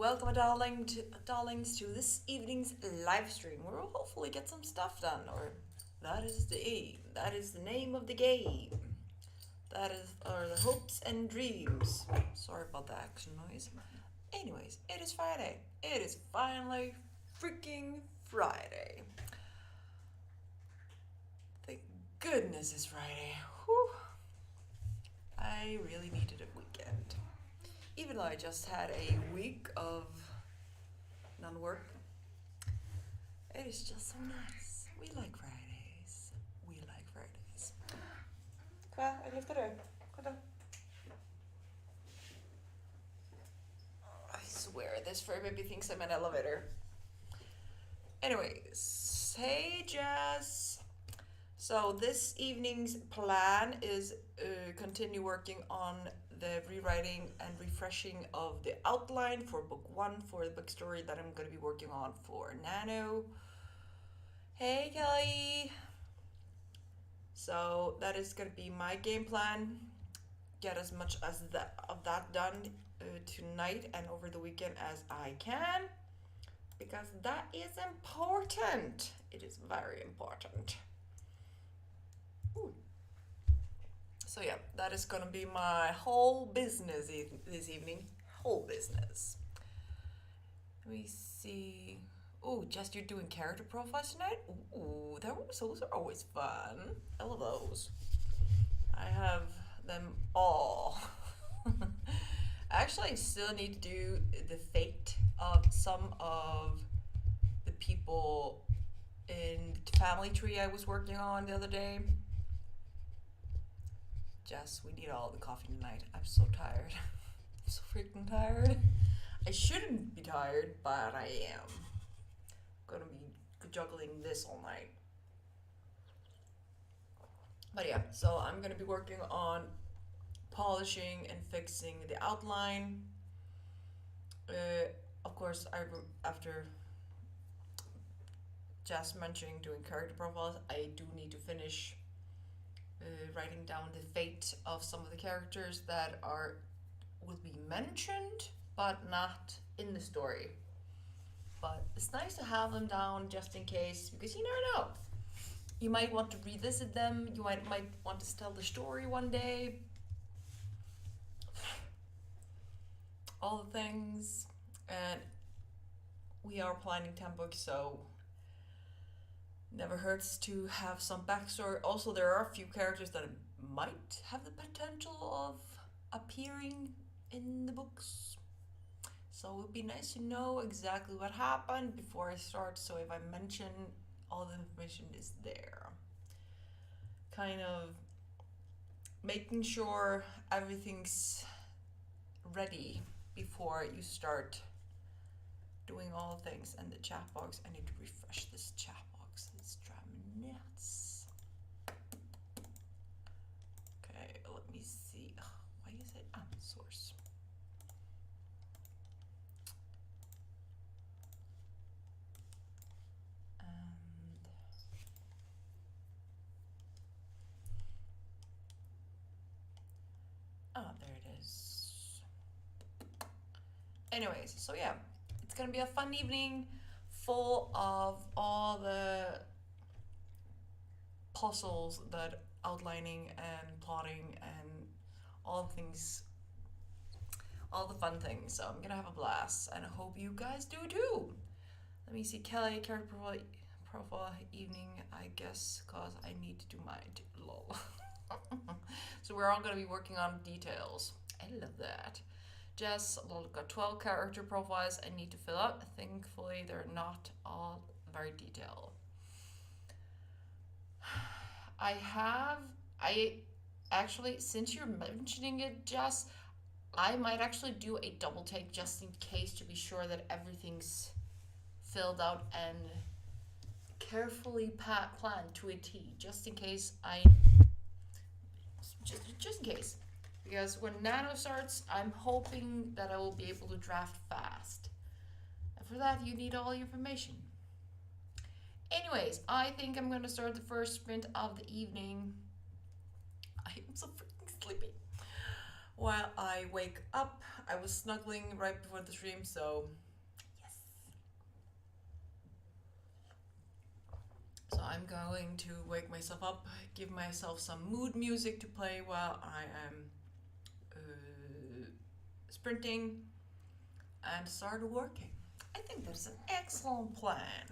Welcome, darlings, to this evening's live stream where we'll hopefully get some stuff done, or that is the aim. That is the name of the game. That is are the hopes and dreams. Sorry about the action noise. Anyways, it is Friday. It is finally freaking Friday. Thank goodness it's Friday. Whew. I really needed a weekend. Even though I just had a week of non-work, it is just so nice. We like Fridays. We like Fridays. Hva er det du? Hva da? I swear this fur baby thinks I'm an elevator. Anyways, hey Jess. So this evening's plan is continue working on the rewriting and refreshing of the outline for book 1 for the book story that I'm going to be working on for Nano. Hey Kelly! So that is going to be my game plan. Get as much as of that done tonight and over the weekend as I can, because that is important. It is very important. Ooh. So yeah, that is gonna be my whole business this evening. Whole business. Let me see. Oh, just you're doing character profiles tonight? Ooh, those are always fun. I love those. I have them all. Actually, I still need to do the fate of some of the people in the family tree I was working on the other day. Jess, we need all the coffee tonight. I'm so tired. I'm so freaking tired. I shouldn't be tired, but I am. I'm gonna be juggling this all night. But yeah, so I'm gonna be working on polishing and fixing the outline. Of course, after Jess mentioning doing character profiles, I do need to finish writing down the fate of some of the characters that will be mentioned but not in the story. But it's nice to have them down just in case, because you never know. You might want to revisit them. You might want to tell the story one day. All the things. And we are planning 10 books, so never hurts to have some backstory. Also, there are a few characters that might have the potential of appearing in the books. So it would be nice to know exactly what happened before I start, so if I mention, all the information is there. Kind of making sure everything's ready before you start doing all things. And the chat box, I need to refresh this chat box. It's driving me nuts. Okay, let me see. Why is it source? And there it is. Anyways, so yeah, it's gonna be a fun evening full of all the puzzles that outlining and plotting and all the things, all the fun things. So I'm gonna have a blast, and I hope you guys do too. Let me see, Kelly, character profile evening, I guess, cause I need to do mine too. Lol. So we're all gonna be working on details. I love that. Jess, got 12 character profiles I need to fill out. Thankfully, they're not all very detailed. I actually, since you're mentioning it, Jess, I might actually do a double take just in case, to be sure that everything's filled out and carefully planned to a T, just in case just in case. Because when Nano starts, I'm hoping that I will be able to draft fast. And for that, you need all the information. Anyways, I think I'm going to start the first sprint of the evening. I am so freaking sleepy. while I wake up. I was snuggling right before the stream, so yes. So I'm going to wake myself up, give myself some mood music to play while I am sprinting, and start working. I think that's an excellent plan.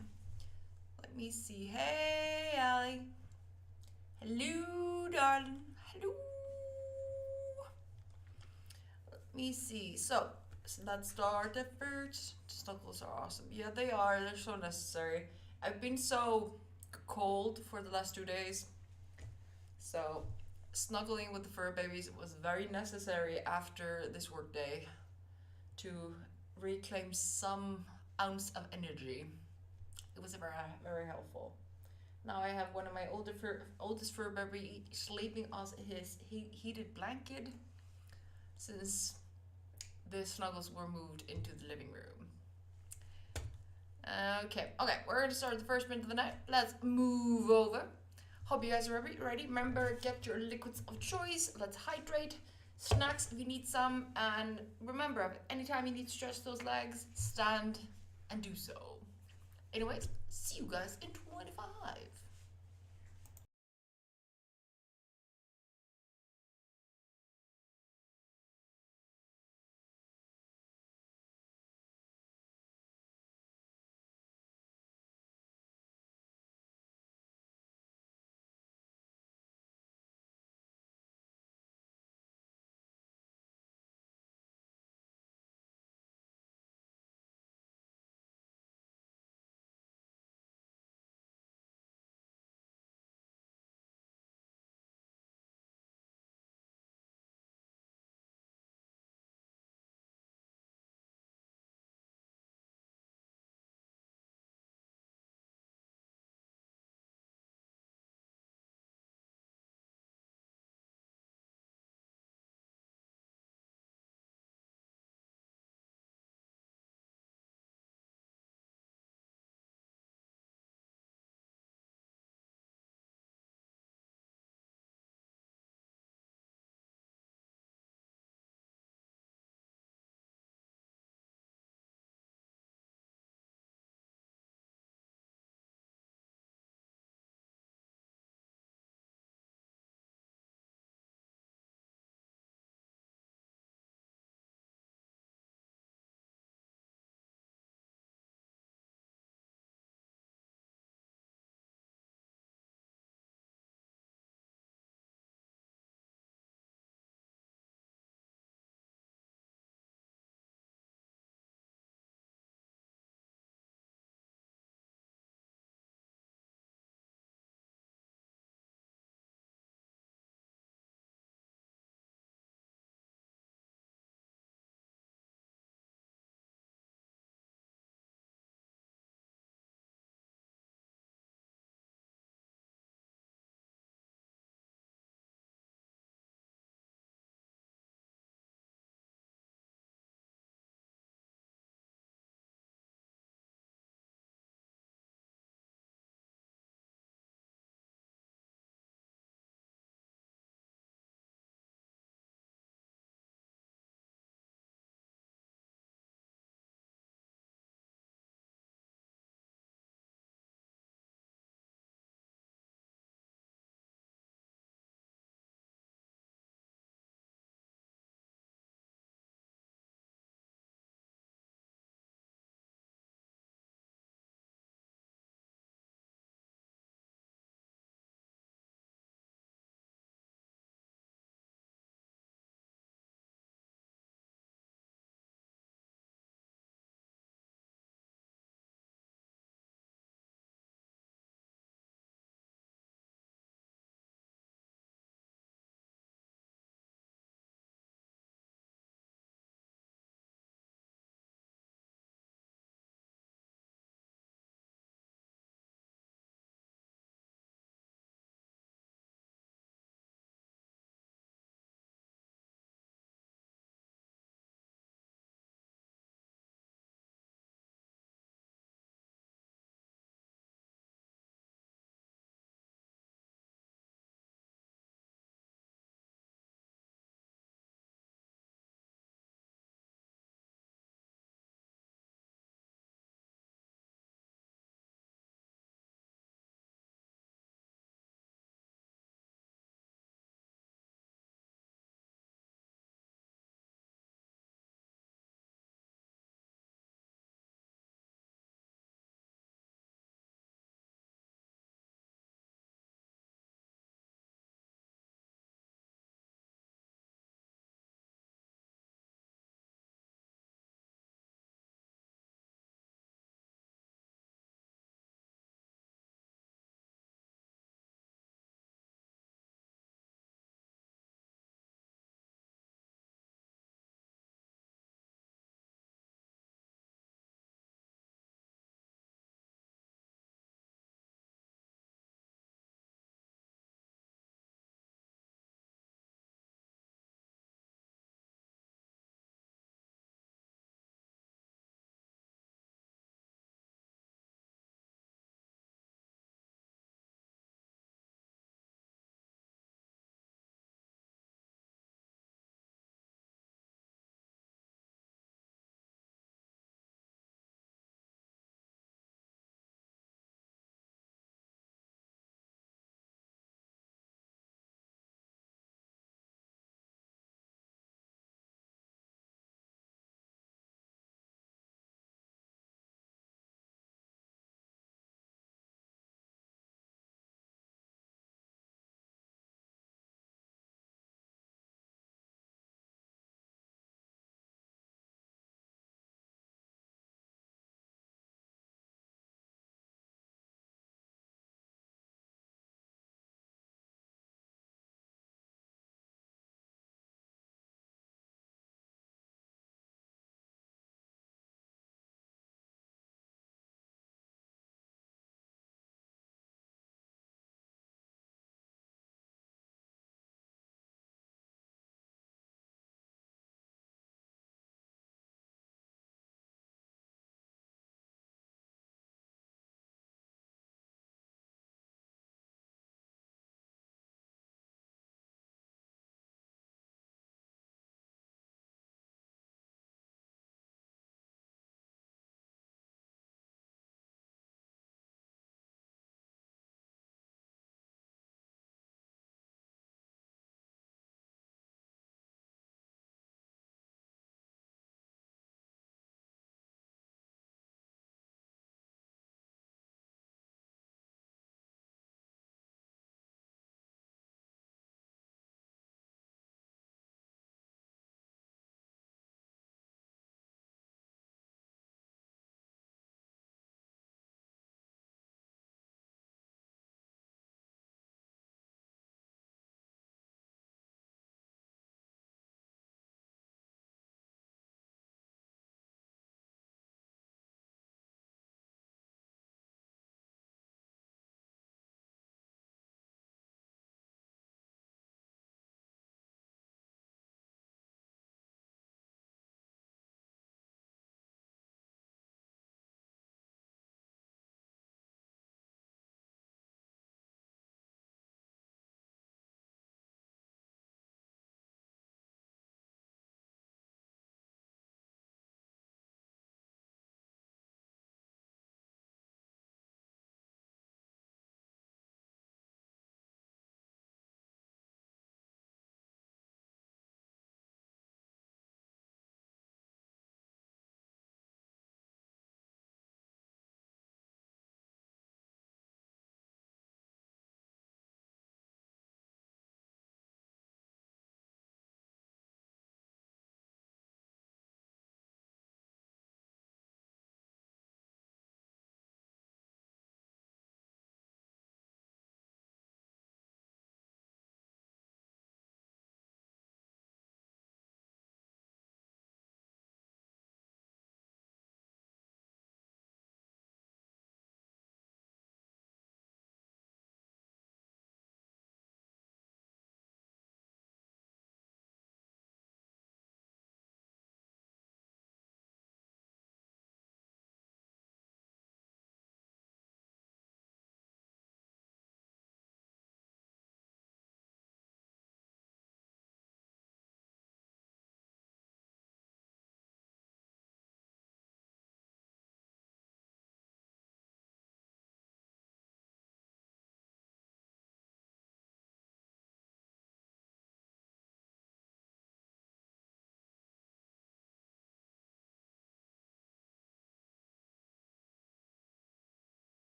Let me see. Hey, Ali. Hello, darling. Hello. Let me see. So let's start the first. Snuggles are awesome. Yeah, they are. They're so necessary. I've been so cold for the last 2 days. So snuggling with the fur babies was very necessary after this workday to reclaim some ounce of energy. It was very, very helpful. Now I have one of my oldest fur baby sleeping on his heated blanket since the snuggles were moved into the living room. Okay, we're gonna start the first minute of the night. Let's move over. Hope you guys are ready. Remember, get your liquids of choice. Let's hydrate. Snacks if you need some. And remember, anytime you need to stretch those legs, stand and do so. Anyways, see you guys in 25.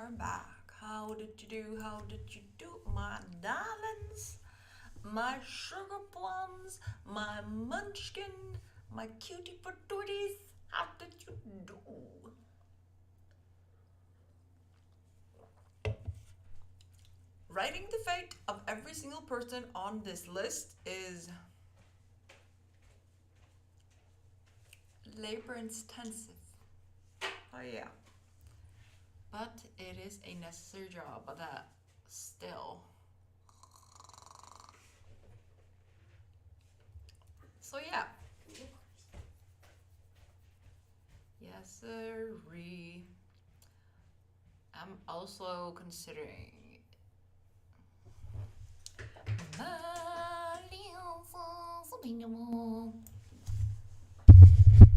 are back. How did you do? How did you do, my darlings? My sugar plums, my munchkin, my cutie patooties. How did you do? Writing the fate of every single person on this list is labor intensive. Oh yeah. But it is a necessary job, but that still. So yeah. Yes, sirree. I'm also considering.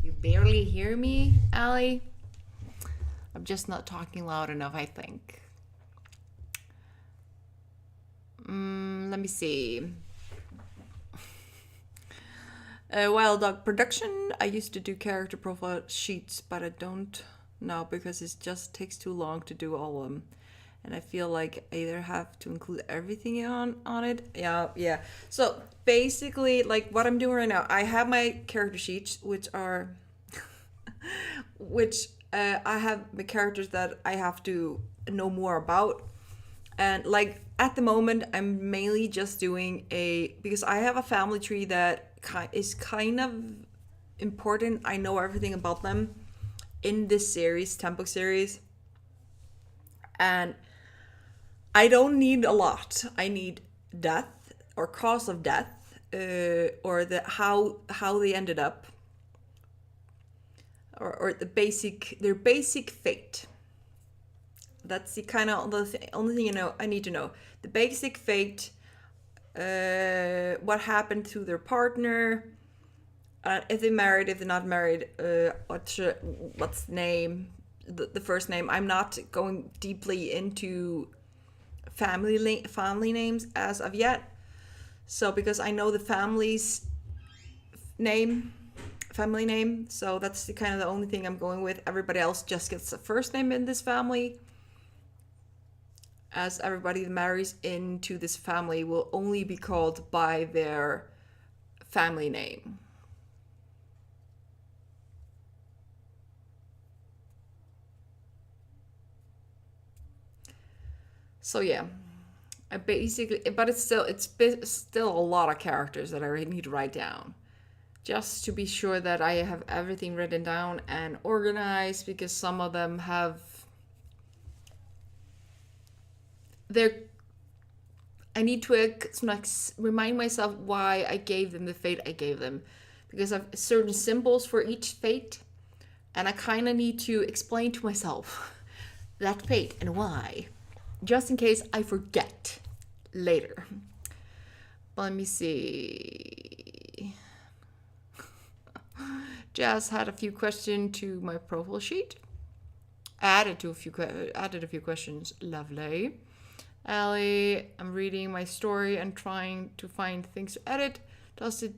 You barely hear me, Allie? I'm just not talking loud enough, I think. Let me see. Wild Dog Production. I used to do character profile sheets, but I don't now because it just takes too long to do all of them. And I feel like I either have to include everything on it. Yeah. So basically, like what I'm doing right now, I have my character sheets, which are, I have the characters that I have to know more about. And like at the moment, I'm mainly just doing because I have a family tree that is kind of important. I know everything about them in this series, 10-book series. And I don't need a lot. I need death or cause of death, or how they ended up, or their basic fate. That's the kind of only thing I need to know. The basic fate, what happened to their partner, if they married, if they're not married, what's the name, the first name. I'm not going deeply into family names as of yet. So because I know the family name, so that's the only thing I'm going with. Everybody else just gets the first name in this family, as everybody that marries into this family will only be called by their family name. So yeah, but it's still a lot of characters that I need to write down, just to be sure that I have everything written down and organized, because some of them I need to remind myself why I gave them the fate I gave them, because I have certain symbols for each fate, and I kind of need to explain to myself that fate and why, just in case I forget later. But let me see. Jazz had a few questions to my profile sheet. Added a few questions. Lovely. Allie, I'm reading my story and trying to find things to edit. Does it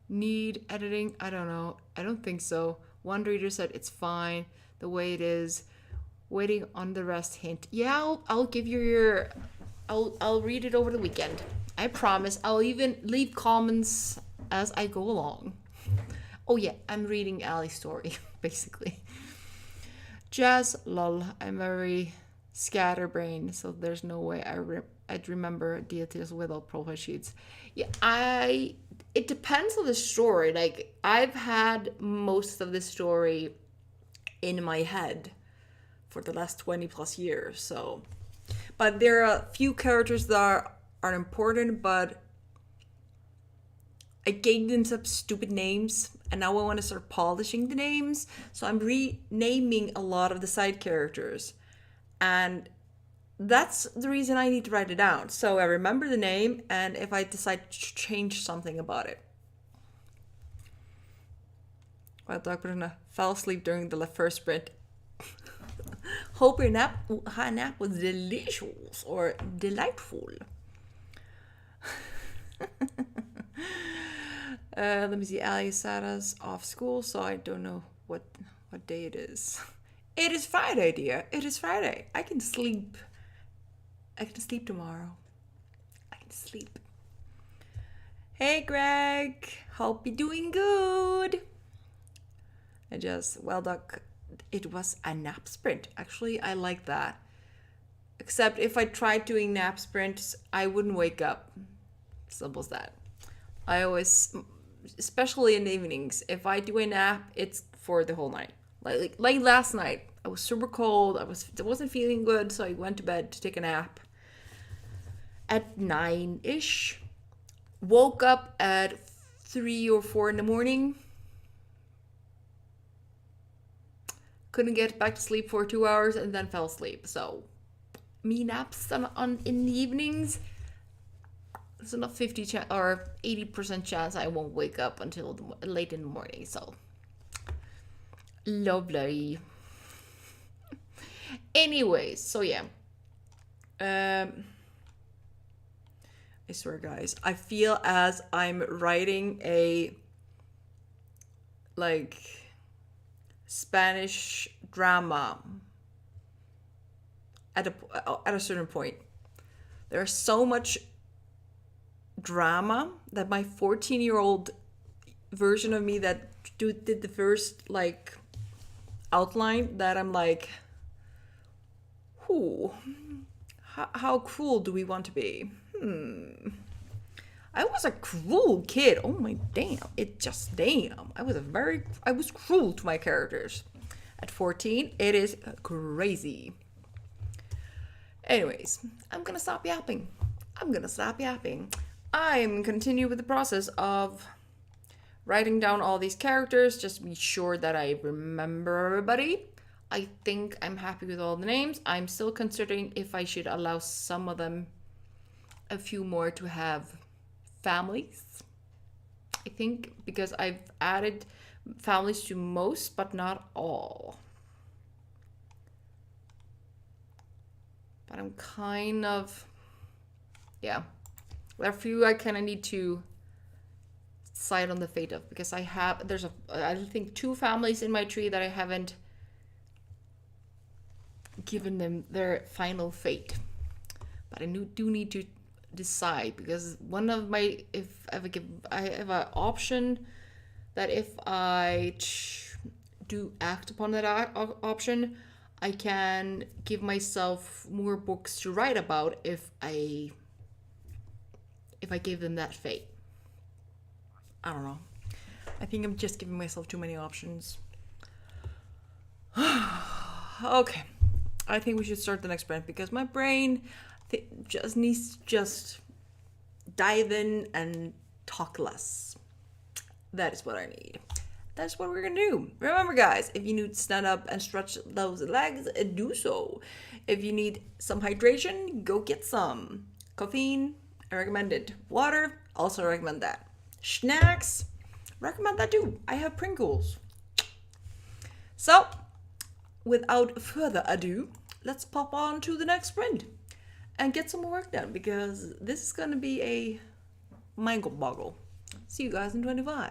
need editing? I don't know. I don't think so. One reader said it's fine the way it is. Waiting on the rest. Hint. Yeah, I'll give you I'll read it over the weekend. I promise. I'll even leave comments as I go along. Oh yeah, I'm reading Allie's story, basically. Jazz, lol. I'm very scatterbrained, so there's no way I'd remember details without profile sheets. Yeah, it depends on the story. Like, I've had most of the story in my head for the last 20 plus years, so. But there are a few characters that are important, but I gave them some stupid names, and now I want to start polishing the names, so I'm renaming a lot of the side characters. And that's the reason I need to write it down, so I remember the name, and if I decide to change something about it. Well, Dr. fell asleep during the first sprint. Hope your nap was delicious or delightful. Let me see. Ali Sara's off school, so I don't know what day it is. It is Friday, dear. It is Friday. I can sleep. I can sleep tomorrow. I can sleep. Hey, Greg. Hope you're doing good. It was a nap sprint. Actually, I like that. Except if I tried doing nap sprints, I wouldn't wake up. Simple as that. I always, especially in the evenings, if I do a nap, it's for the whole night. Like last night, I was super cold. I wasn't feeling good, so I went to bed to take a nap at 9-ish. Woke up at 3 or 4 in the morning. Couldn't get back to sleep for 2 hours and then fell asleep. So, me naps in the evenings. There's enough 80% chance I won't wake up until late in the morning. So, lovely. Anyways, so yeah. I swear, guys, I feel as I'm writing a like Spanish drama at a certain point. There's so much drama that my 14-year-old version of me that did the first like outline, that I'm like, who? How cruel do we want to be? I was a cruel kid. Oh my damn. Damn. I was cruel to my characters. At 14, it is crazy. Anyways, I'm gonna stop yapping. I'm continue with the process of writing down all these characters, just to be sure that I remember everybody. I think I'm happy with all the names. I'm still considering if I should allow some of them, a few more, to have families. I think because I've added families to most, but not all. But I'm kind of, yeah. There are a few I kind of need to decide on the fate of, because I think 2 families in my tree that I haven't given them their final fate. But I do need to decide, because one of my, I have an option that if I do act upon that option, I can give myself more books to write about if I gave them that fate. I don't know. I think I'm just giving myself too many options. Okay. I think we should start the next sprint, because my brain just needs to just dive in and talk less. That is what I need. That's what we're gonna do. Remember, guys, if you need to stand up and stretch those legs, do so. If you need some hydration, go get some. Caffeine, I recommend it. Water, also recommend that. Snacks, recommend that too. I have Pringles. So, without further ado, let's pop on to the next sprint and get some work done, because this is gonna be a mind boggle. See you guys in 25.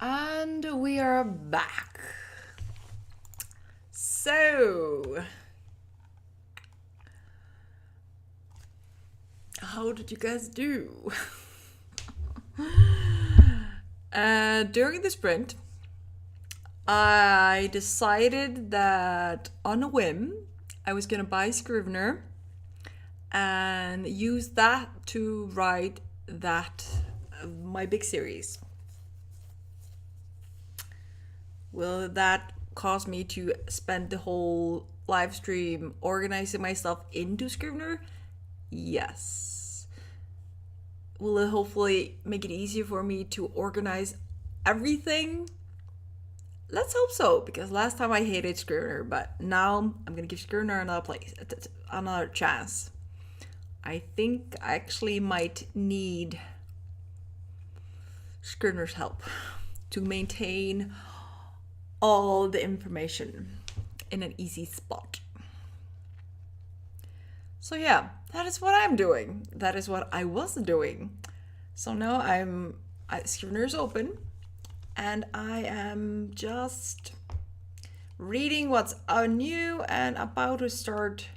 And we are back. So, how did you guys do? During the sprint, I decided that on a whim, I was gonna buy Scrivener and use that to write my big series. Will that cause me to spend the whole live stream organizing myself into Scrivener? Yes. Will it hopefully make it easier for me to organize everything? Let's hope so, because last time I hated Scrivener, but now I'm gonna give Scrivener another chance. I think I actually might need Scrivener's help to maintain all the information in an easy spot. So yeah, that is what I'm doing. That is what I was doing. So now Scrivener is open, and I am just reading what's new and about to start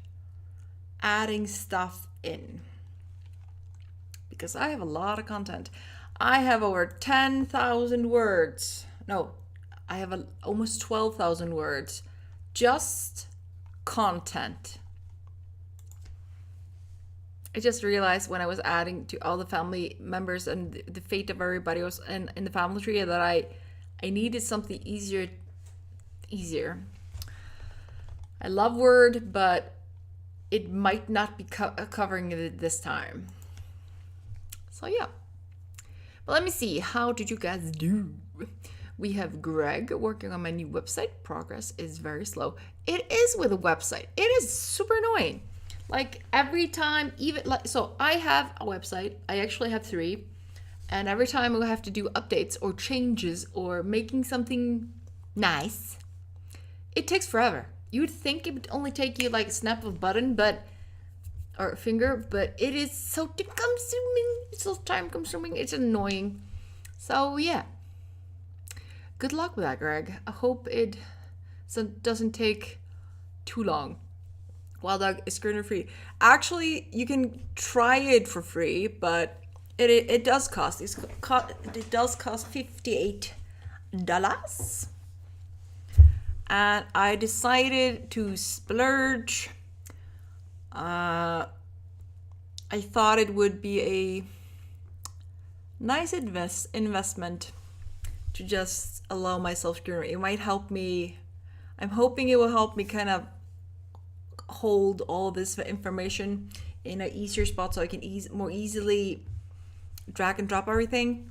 adding stuff in. Because I have a lot of content. I have over 10,000 words. No, I have almost 12,000 words. Just content. I just realized when I was adding to all the family members and the fate of everybody was in the family tree that I needed something easier. I love Word, but it might not be covering it this time. So yeah. But let me see. How did you guys do? We have Greg working on my new website. Progress is very slow. It is with a website. It is super annoying. Like every time, so I have a website. I actually have 3. And every time I have to do updates or changes or making something nice, it takes forever. You would think it would only take you like a snap of a button, or a finger, but it is so time-consuming. It's so time-consuming. It's annoying. So yeah. Good luck with that, Greg. I hope it doesn't take too long. Wild Dog is Scrivener free. Actually, you can try it for free, but it does cost. It does cost $58. And I decided to splurge. I thought it would be a nice investment to just allow myself Scrivener. It might help me. I'm hoping it will help me kind of hold all this information in an easier spot so I can more easily drag and drop everything.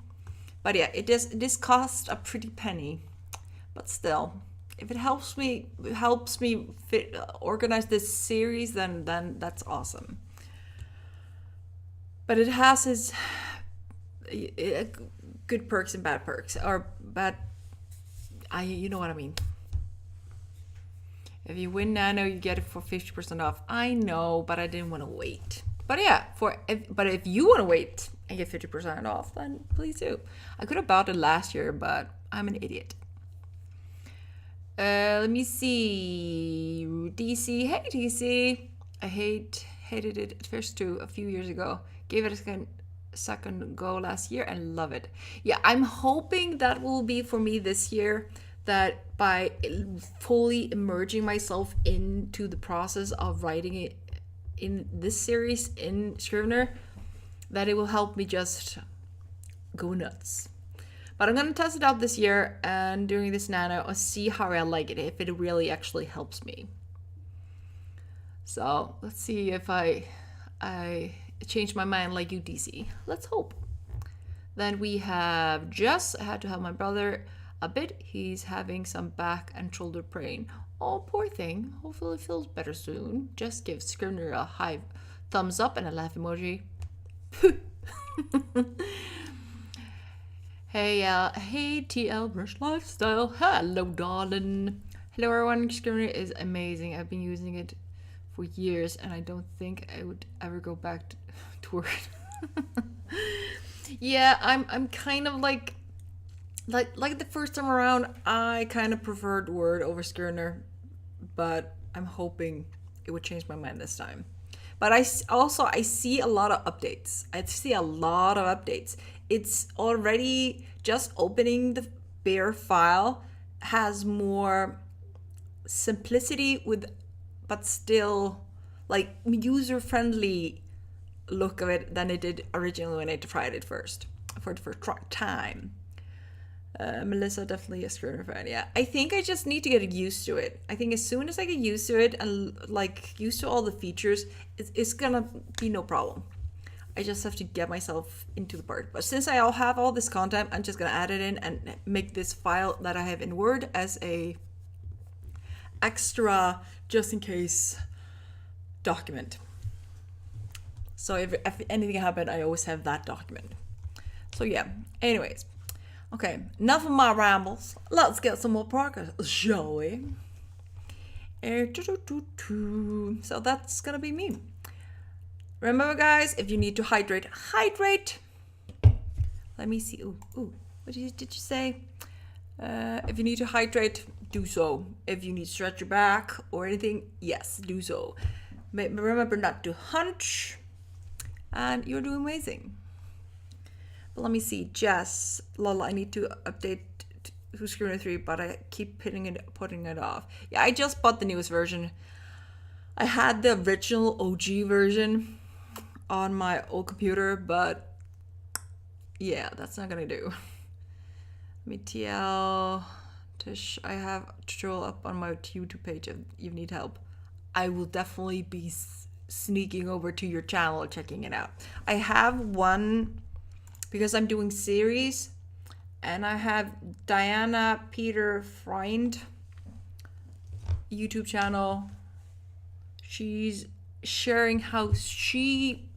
But yeah, this cost a pretty penny, but still, if it helps me organize this series, then that's awesome. But it has its good perks and bad perks, or bad. You know what I mean. If you win Nano, you get it for 50% off. I know, but I didn't want to wait. But yeah, if you want to wait and get 50% off, then please do. I could have bought it last year, but I'm an idiot. Let me see. DC. Hey, DC. I hated it at first too a few years ago. Gave it a second go last year and love it. Yeah, I'm hoping that will be for me this year, that by fully immersing myself into the process of writing it in this series in Scrivener, that it will help me just go nuts. But I'm going to test it out this year, and during this Nano, I'll see how I like it, if it really actually helps me. So let's see if I change my mind like you, DC. Let's hope. Then we have Jess. I had to help my brother a bit. He's having some back and shoulder pain. Oh, poor thing. Hopefully it feels better soon. Just give Scrivener a high thumbs up and a laugh emoji. Hey TL Brush Lifestyle. Hello, darling. Hello, everyone. Scrivener is amazing. I've been using it for years, and I don't think I would ever go back to work. Yeah, I'm kind of like like the first time around, I kind of preferred Word over Scrivener, but I'm hoping it would change my mind this time. But also I see a lot of updates. I see a lot of updates. It's already just opening the bare file has more simplicity with, but still like user friendly look of it than it did originally when I tried it first for the first time. Melissa, definitely a Scrivener fan. Yeah, I think I just need to get used to it. I think as soon as I get used to it and like used to all the features, it's gonna be no problem. I just have to get myself into the part. But since I all have all this content, I'm just gonna add it in and make this file that I have in Word as a extra, just in case, document. So if anything happened, I always have that document. So yeah. Anyways, okay, enough of my rambles. Let's get some more progress, shall we? So that's gonna be me. Remember, guys, if you need to hydrate, hydrate. Let me see. Ooh. What did you say? If you need to hydrate, do so. If you need to stretch your back or anything, yes, do so. Remember not to hunch. And you're doing amazing. But let me see. Jess, lol, I need to update to Scrivener 3, but I keep putting it off. Yeah, I just bought the newest version. I had the original OG version on my old computer, but yeah, that's not gonna do. Let me TL Tish. I have a tutorial up on my YouTube page if you need help. I will definitely be sneaking over to your channel checking it out. I have one because I'm doing series, and I have Diana Peter Freund YouTube channel. She's sharing how she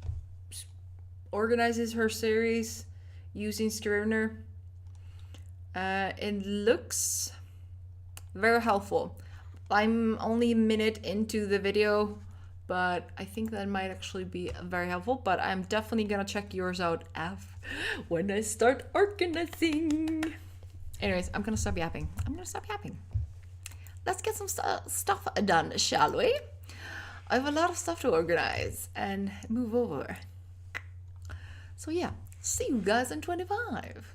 organizes her series using Scrivener. It looks very helpful. I'm only a minute into the video, but I think that might actually be very helpful. But I'm definitely gonna check yours out when I start organizing. Anyways, I'm gonna stop yapping. Let's get some stuff done, shall we? I have a lot of stuff to organize and move over. So yeah, see you guys in 25.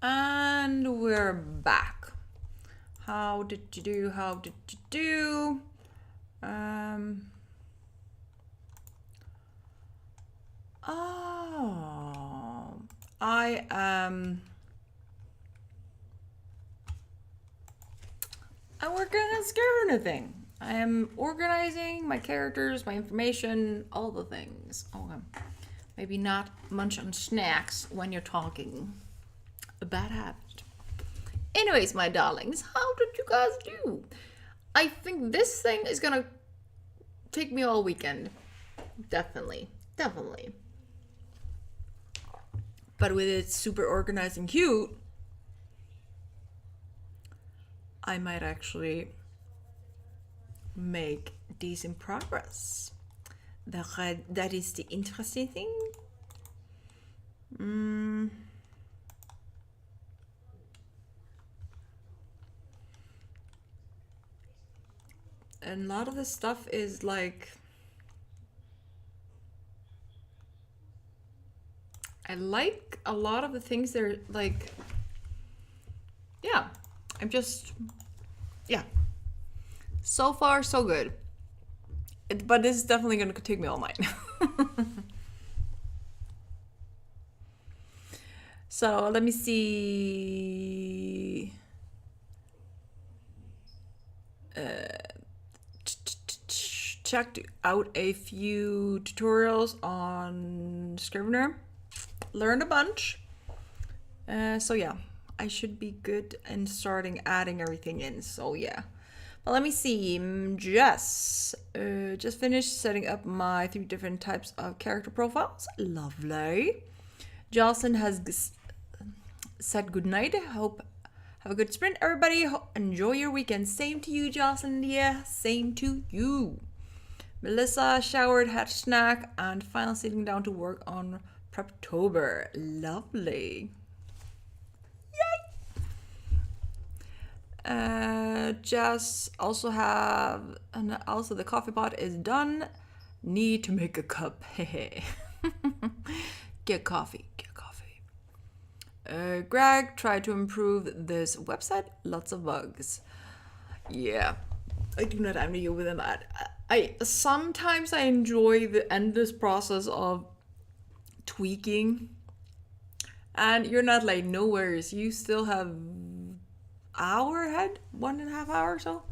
And we're back. How did you do? How did you do? I am. I'm working on Scrivener thing. I am organizing my characters, my information, all the things. Okay. Maybe not munch on snacks when you're talking. A bad habit. Anyways, my darlings, how did you guys do? I think this thing is gonna take me all weekend. Definitely. But with it super organized and cute, I might actually make decent progress. That is the interesting thing. And a lot of the stuff is like, I like a lot of the things that are like, yeah, so far so good. But this is definitely going to take me all night. So let me see. Checked out a few tutorials on Scrivener. Learned a bunch. So yeah, I should be good in starting adding everything in. So yeah. But let me see. Jess just finished setting up my 3 different types of character profiles. Lovely. Jocelyn has said good night. Hope have a good sprint, everybody. Enjoy your weekend. Same to you, Jocelyn. Yeah, same to you. Melissa showered, had a snack, and finally sitting down to work on Preptober. Lovely. Yay! Just also have, and also the coffee pot is done. Need to make a cup. Get coffee. Greg tried to improve this website. Lots of bugs. Yeah, I do not envy you with that. I sometimes I enjoy the endless process of tweaking, and you're not like no worries. You still have hour ahead, 1.5 hours or so.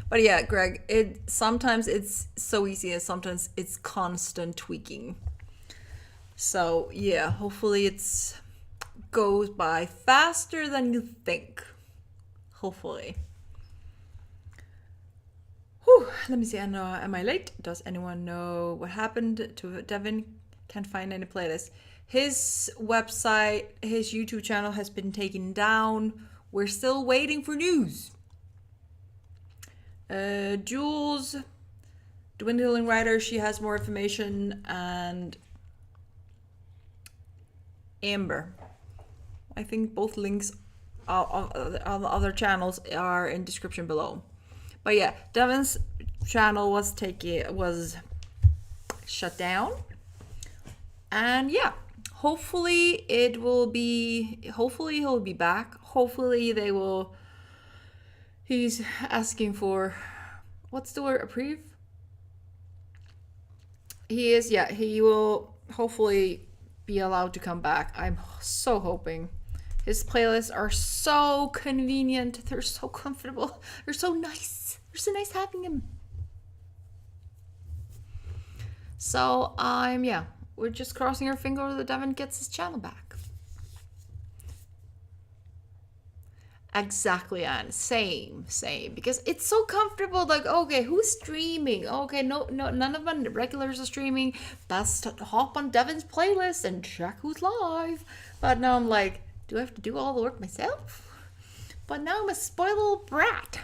But yeah, Greg, sometimes it's so easy, and sometimes it's constant tweaking. So yeah, hopefully it's goes by faster than you think. Hopefully. Whew, let me see. Am I late? Does anyone know what happened to Devin? Can't find any playlist. His website, his YouTube channel has been taken down. We're still waiting for news. Jules, Dwindling Writer, she has more information, and Amber. I think both links on the other channels are in description below. But yeah, Devin's channel was shut down. And yeah, hopefully he'll be back. Hopefully he's asking for, what's the word, approve? He will hopefully be allowed to come back. I'm so hoping. His playlists are so convenient. They're so comfortable. They're so nice. They're so nice having him. So we're just crossing our fingers that Devin gets his channel back. Exactly, Anne. Same. Because it's so comfortable. Like, okay, who's streaming? Okay, no, none of the regulars are streaming. Best to hop on Devin's playlist and check who's live. But now I'm like, do I have to do all the work myself? But now I'm a spoiled little brat.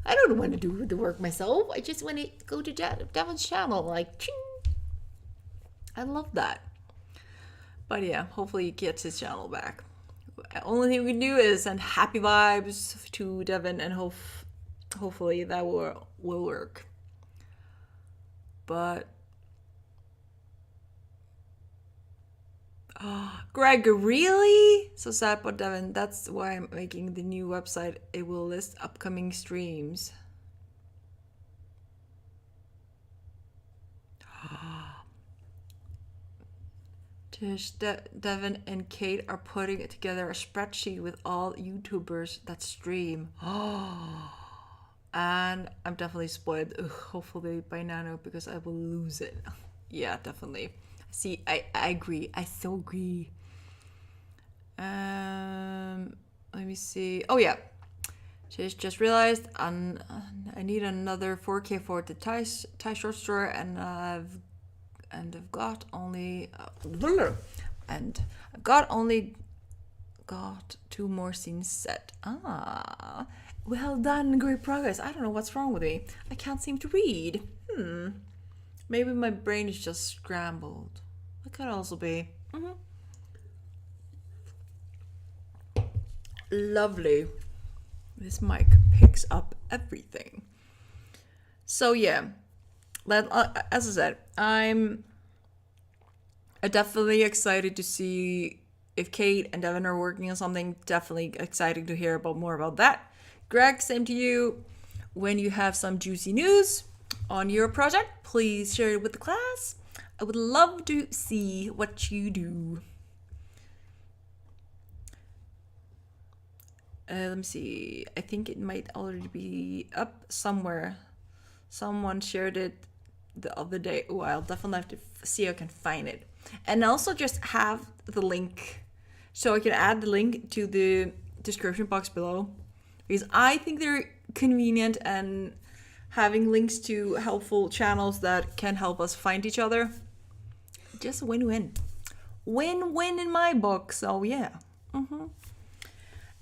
I don't want to do the work myself. I just want to go to Devin's channel. Like, ching. I love that. But yeah, hopefully he gets his channel back. Only thing we can do is send happy vibes to Devin, and hopefully that will work. But Greg, really? So sad, but Devin, that's why I'm making the new website. It will list upcoming streams. Tish, Devin, and Kate are putting together a spreadsheet with all YouTubers that stream. And I'm definitely spoiled. Ugh, hopefully by now because I will lose it. Yeah, definitely. See, I agree. I so agree. Let me see. Oh yeah, just realized I need another 4K for the Thai short store, and I've got only and I've got 2 more scenes set. Well done, great progress. I don't know what's wrong with me. I can't seem to read. Maybe my brain is just scrambled. That could also be. Lovely. This mic picks up everything. So yeah, as I said, I'm definitely excited to see if Kate and Devin are working on something. Definitely excited to hear more about that. Greg, same to you. When you have some juicy news on your project, please share it with the class. I would love to see what you do. Let me see. I think it might already be up somewhere. Someone shared it the other day. Oh, I'll definitely have to see if I can find it. And also just have the link. So I can add the link to the description box below. Because I think they're convenient, and having links to helpful channels that can help us find each other. Just win-win. Win-win in my book. So yeah.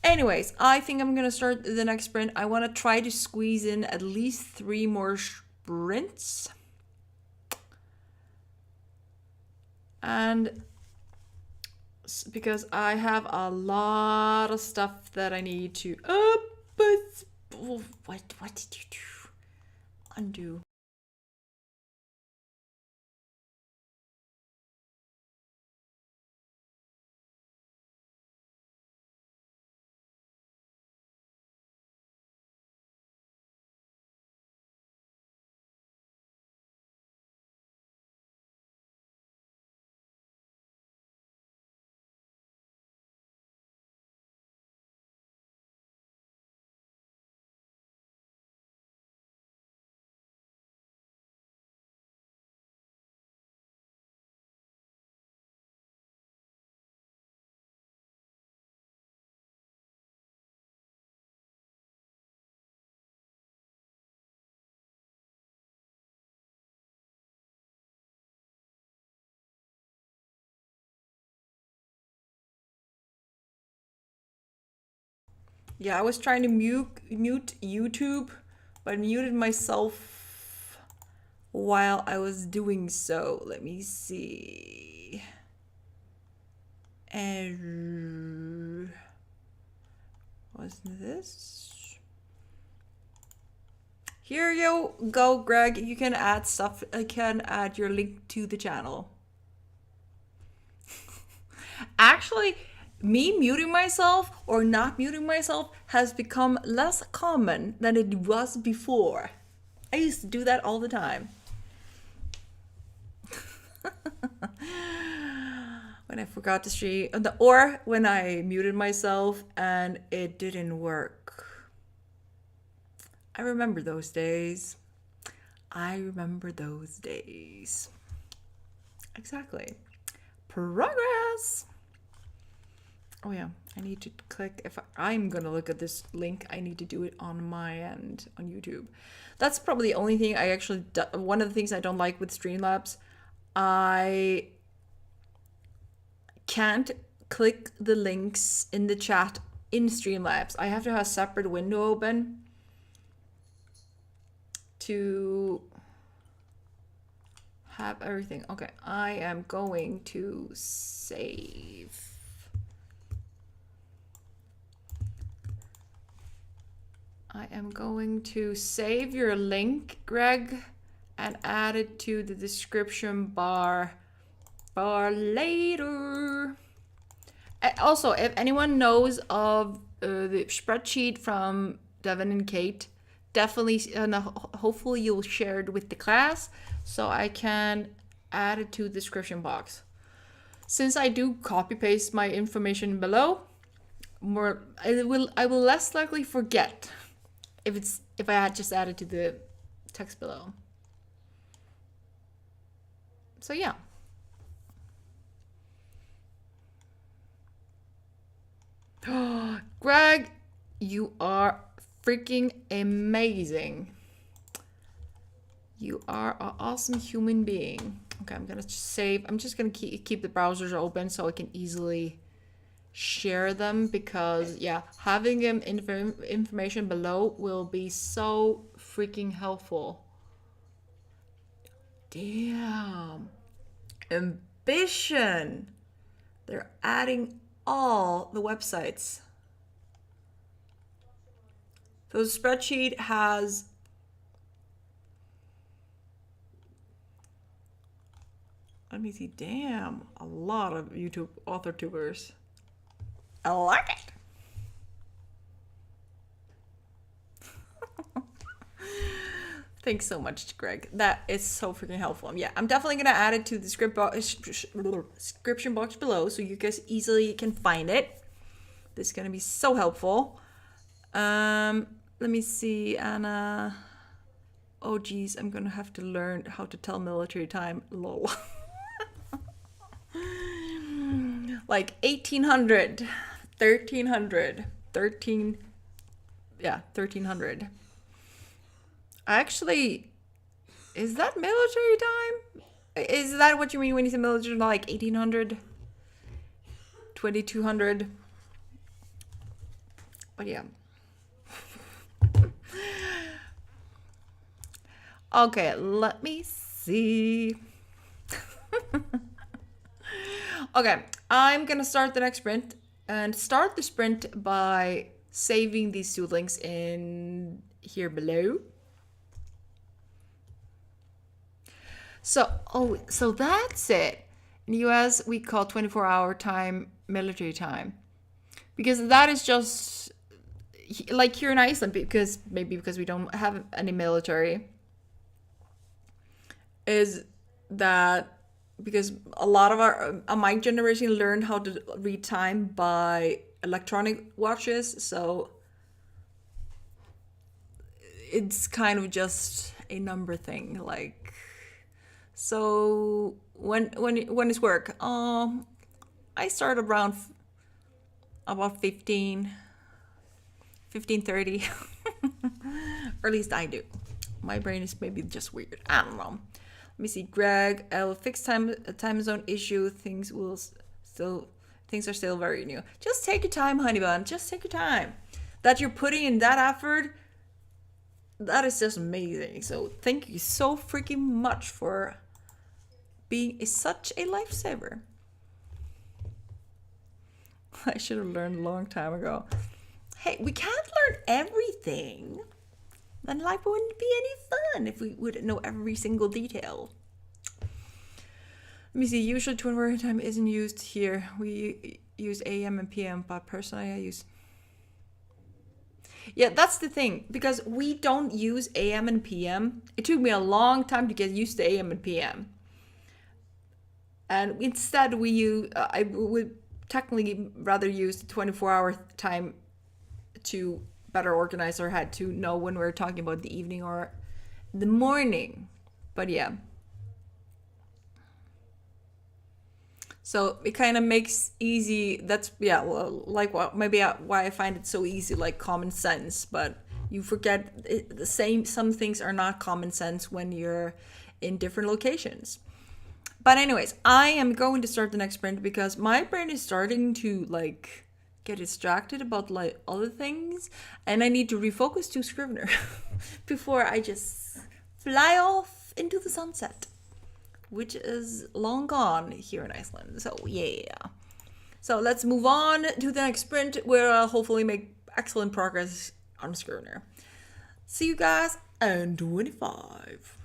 Anyways, I think I'm gonna start the next sprint. I want to try to squeeze in at least 3 more sprints. And because I have a lot of stuff that I need to what did you do? Undo. Yeah, I was trying to mute YouTube, but muted myself while I was doing so. Let me see. Wasn't this? Here you go, Greg. You can add stuff. I can add your link to the channel. Actually, me muting myself or not muting myself has become less common than it was before. I used to do that all the time. When I forgot to stream, or when I muted myself and it didn't work. I remember those days. Exactly. Progress. Oh yeah, I need to click. If I'm gonna look at this link, I need to do it on my end on YouTube. That's probably the only thing I actually one of the things I don't like with Streamlabs. I can't click the links in the chat in Streamlabs. I have to have a separate window open to have everything. Okay, I am going to save. I am going to save your link, Greg, and add it to the description bar for later. Also, if anyone knows of the spreadsheet from Devin and Kate, definitely, hopefully you'll share it with the class so I can add it to the description box. Since I do copy paste my information below, I will less likely forget if I had just added to the text below. So yeah. Greg, you are freaking amazing. You are an awesome human being. Okay, I'm gonna save. I'm just gonna keep the browsers open so I can easily share them, because yeah, having them information below will be so freaking helpful. Damn. Ambition. They're adding all the websites. So the spreadsheet has let me see, damn, a lot of YouTube author tubers. I like it. Thanks so much, Greg. That is so freaking helpful. Yeah, I'm definitely gonna add it to the description box below so you guys easily can find it. This is gonna be so helpful. Let me see, Anna. Oh geez, I'm gonna have to learn how to tell military time. Lol. Like 1800, 1300, 1300. Actually, is that military time? Is that what you mean when you say military, like 1800, 2200? But yeah. Okay, let me see. Okay, I'm gonna start the next sprint and start the sprint by saving these two links in here below. So that's it. In the US, we call 24-hour time military time, because that is just like here in Iceland, because we don't have any military, is that because a lot of my generation learned how to read time by electronic watches, so it's kind of just a number thing. Like, so when it's work, I start around about 15:30, or at least I do. My brain is maybe just weird. I don't know. Let me see, Greg. I'll fix time zone issue. Things are still very new. Just take your time, honey bun. Just take your time. That you're putting in that effort, that is just amazing. So thank you so freaking much for being such a lifesaver. I should have learned a long time ago. Hey, we can't learn everything. Then life wouldn't be any fun if we would know every single detail. Let me see. Usually 24-hour time isn't used here. We use AM and PM, but personally I use... Yeah, that's the thing. Because we don't use AM and PM. It took me a long time to get used to AM and PM. And instead we use... I would technically rather use the 24-hour time to better organize our head, to know when we're talking about the evening or the morning. But yeah, so it kind of makes easy, that's like maybe why I find it so easy, like common sense. But you forget some things are not common sense when you're in different locations. But anyways, I am going to start the next sprint because my brain is starting to like get distracted about like other things, and I need to refocus to Scrivener before I just fly off into the sunset, which is long gone here in Iceland. So yeah, so let's move on to the next sprint where I'll hopefully make excellent progress on Scrivener. See you guys in 25.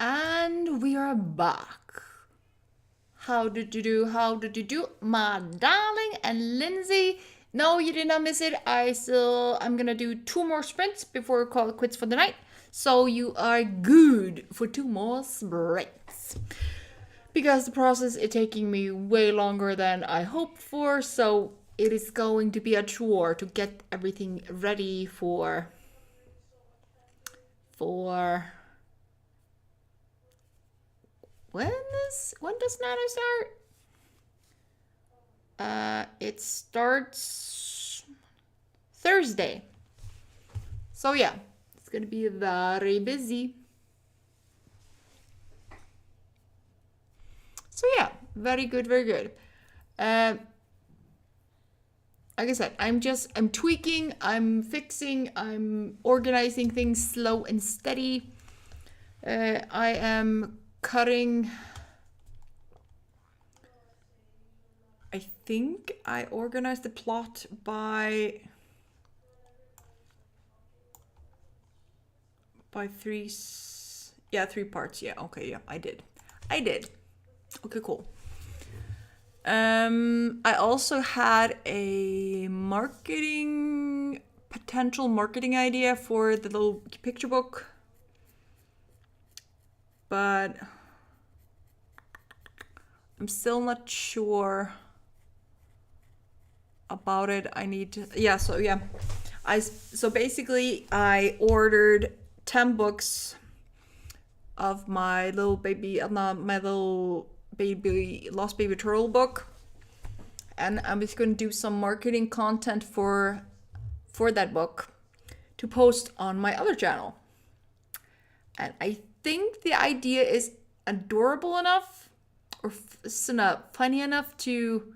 And we are back. How did you do? How did you do? My darling and Lindsay. No, you did not miss it. I'm gonna do 2 more sprints before we call it quits for the night. So you are good for 2 more sprints. Because the process is taking me way longer than I hoped for, so it is going to be a chore to get everything ready for when does Nano start? It starts Thursday. So yeah, it's gonna be very busy. So yeah, very good, very good. Like I said, I'm tweaking, I'm fixing, I'm organizing things slow and steady. I am cutting. I think I organized the plot by 3 parts. Yeah, okay, yeah, I did. Okay, cool. I also had a potential marketing idea for the little picture book, but I'm still not sure about it. So basically I ordered 10 books of my little baby lost baby turtle book, and I'm just going to do some marketing content for that book to post on my other channel. And I think the idea is adorable enough or funny enough to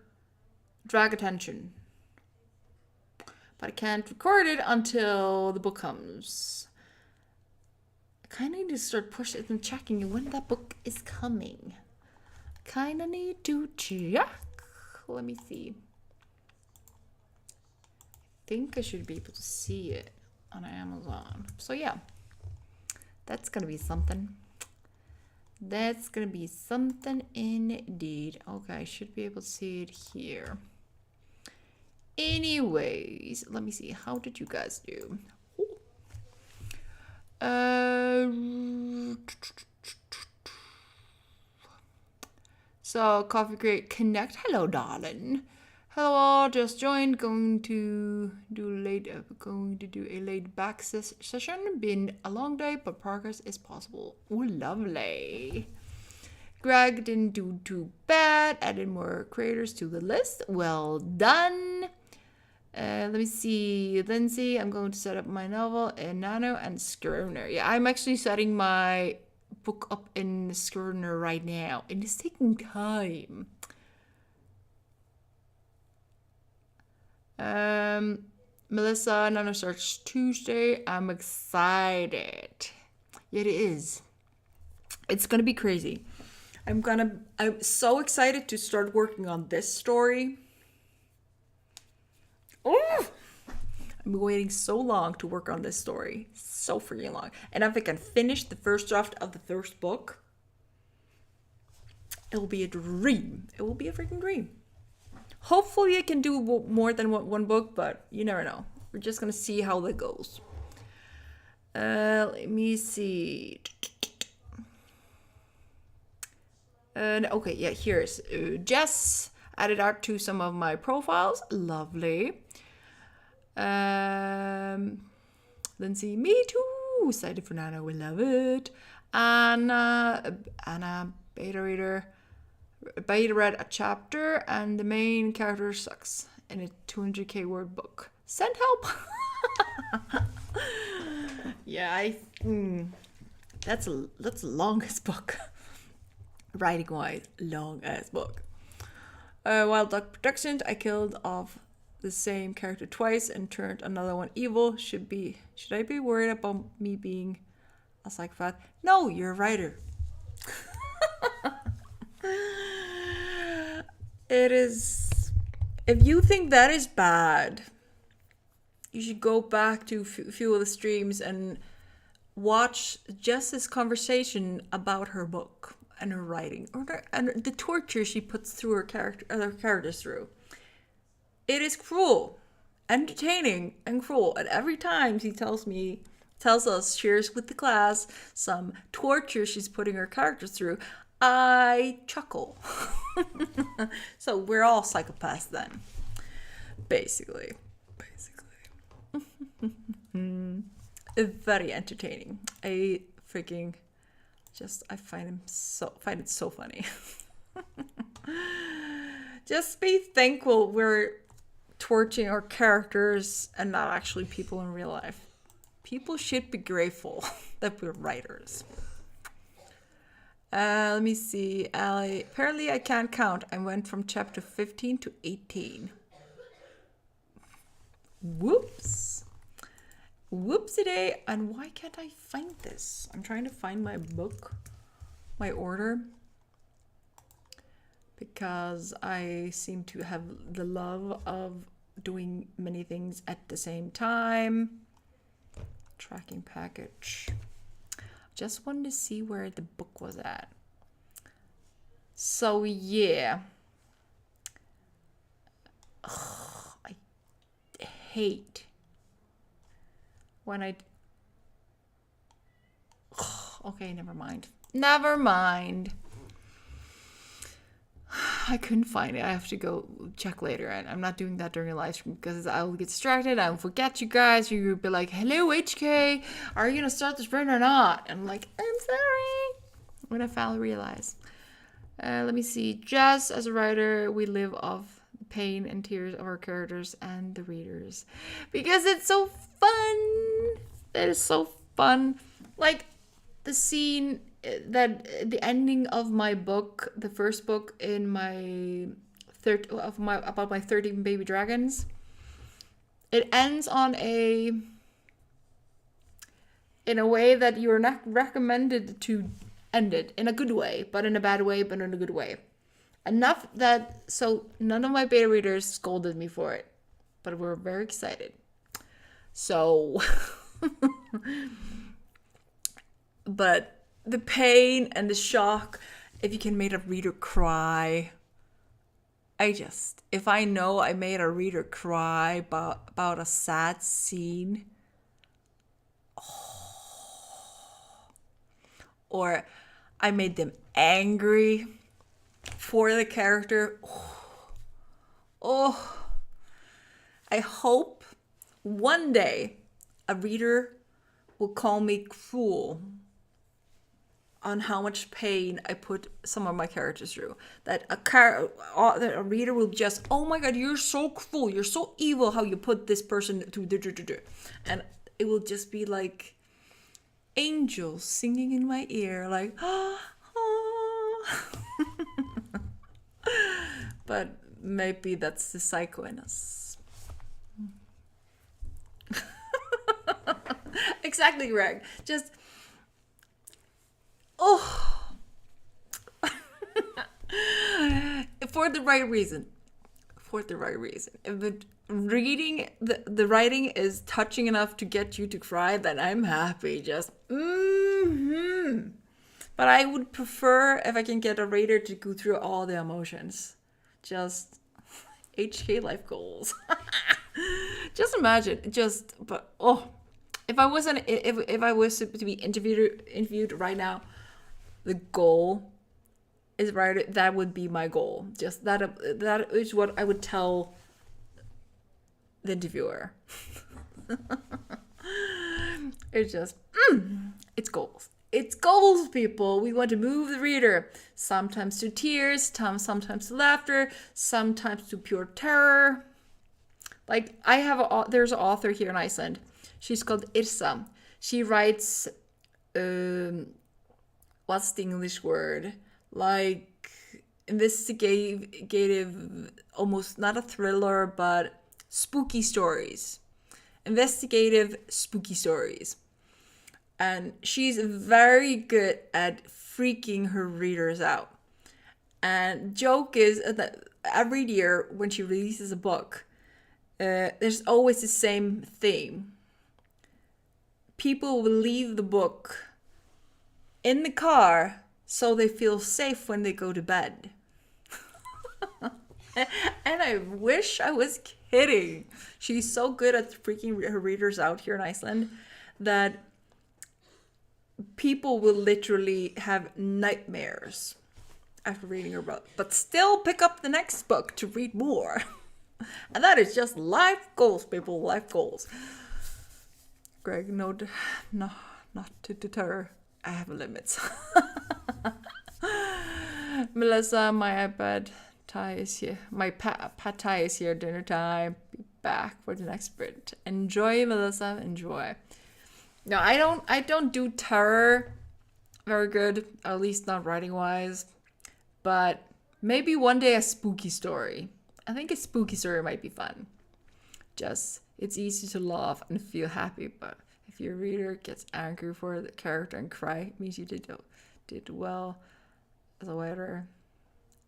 drag attention, but I can't record it until the book comes. I kind of need to start pushing and checking when that book is coming. Kind of need to check. Let me see. I think I should be able to see it on Amazon. So yeah, that's gonna be something. That's gonna be something indeed. Okay, I should be able to see it here. Anyways, let me see. How did you guys do? So Coffee Crate Connect. Hello, darling. Hello all. Just joined. Going to do a laid back session. Been a long day, but progress is possible. Oh, lovely. Greg didn't do too bad. Added more creators to the list. Well done. Let me see. Lindsay, I'm going to set up my novel in Nano and Scrivener. Yeah, I'm actually setting my book up in Scrivener right now, and it's taking time. Melissa, Nano starts Tuesday. I'm excited. Yeah, it is. It's gonna be crazy. I'm so excited to start working on this story. Oh! I've been waiting so long to work on this story. So freaking long. And if I can finish the first draft of the first book, it will be a dream. It will be a freaking dream. Hopefully I can do more than one book, but you never know. We're just gonna see how that goes. Let me see. Okay, yeah, here's Jess. Added art to some of my profiles. Lovely. Lindsay, me too. Excited for Nano, we love it. Anna, beta read a chapter, and the main character sucks in a 200k word book. Send help. Yeah, that's the longest book. Writing wise, long ass book. Wild Duck Productions, I killed off the same character twice and turned another one evil. Should I be worried about me being a psychopath? No, you're a writer. It is. If you think that is bad, you should go back to a few of the streams and watch Jess's conversation about her book and her writing, and the torture she puts through her characters through. It is cruel, entertaining, and cruel. And every time she tells us, shares with the class some torture she's putting her characters through, I chuckle. So we're all psychopaths then, basically. Very entertaining. I find it so funny. Just be thankful we're torturing our characters and not actually people in real life. People should be grateful that we're writers. Let me see. Apparently I can't count. I went from chapter 15 to 18. Whoops. Whoopsie-day. And why can't I find this? I'm trying to find my book, my order, because I seem to have the love of doing many things at the same time. Tracking package. Just wanted to see where the book was at. So yeah. I hate when okay, never mind. I couldn't find it. I have to go check later. And I'm not doing that during a live stream because I'll get distracted. I'll forget you guys. You'll be like, hello, HK. Are you going to start the sprint or not? And I'm like, I'm sorry. When I finally realize. Let me see. Jess, as a writer, we live off the pain and tears of our characters and the readers. Because it's so fun. It is so fun. Like, the scene that the ending of my book, the first book in my about my 13 baby dragons, it ends in a way that you are not recommended to end it, in a good way, but in a bad way, but in a good way. Enough that so none of my beta readers scolded me for it, but we're very excited. So but the pain and the shock, if you can make a reader cry. If I know I made a reader cry about a sad scene, or I made them angry for the character, I hope one day a reader will call me cruel on how much pain I put some of my characters through. That a reader will just, oh my god, you're so cruel, you're so evil how you put this person through. And it will just be like angels singing in my ear, like, But maybe that's the psycho in us. Exactly, Greg. Just for the right reason. If the writing is touching enough to get you to cry, then I'm happy. Just But I would prefer if I can get a reader to go through all the emotions. Just HK life goals. Just imagine. If I was to be interviewed right now, the goal is right. That would be my goal. Just that is what I would tell the interviewer. It's just it's goals. It's goals, people. We want to move the reader. Sometimes to tears, sometimes to laughter, sometimes to pure terror. Like there's an author here in Iceland. She's called Irsa. She writes, what's the English word? Like investigative, almost not a thriller, but spooky stories. Investigative, spooky stories. And she's very good at freaking her readers out. And the joke is that every year when she releases a book, there's always the same theme. people will leave the book in the car so they feel safe when they go to bed. And I wish I was kidding. She's so good at freaking her readers out here in Iceland that people will literally have nightmares after reading her book, but still pick up the next book to read more. And that is just life goals, people, life goals. Greg, no, not to deter. I have limits. Melissa, my iPad tie is here. My pat tie is here. Dinner time. Be back for the next sprint. Enjoy, Melissa. Enjoy. No, I don't do terror very good. At least not writing wise. But maybe one day a spooky story. I think a spooky story might be fun. Just it's easy to laugh and feel happy, but if your reader gets angry for the character and cry, it means you did well as a writer,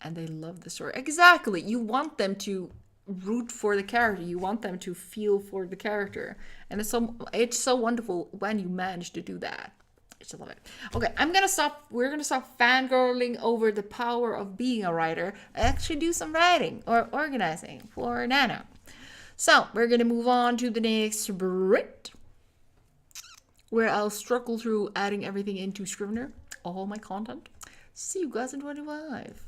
and they love the story. Exactly. You want them to root for the character. You want them to feel for the character, and it's so wonderful when you manage to do that. I just love it. Okay, we're gonna stop fangirling over the power of being a writer. I actually do some writing or organizing for Nano. So we're gonna move on to the next sprint, where I'll struggle through adding everything into Scrivener, all my content. See you guys in 25.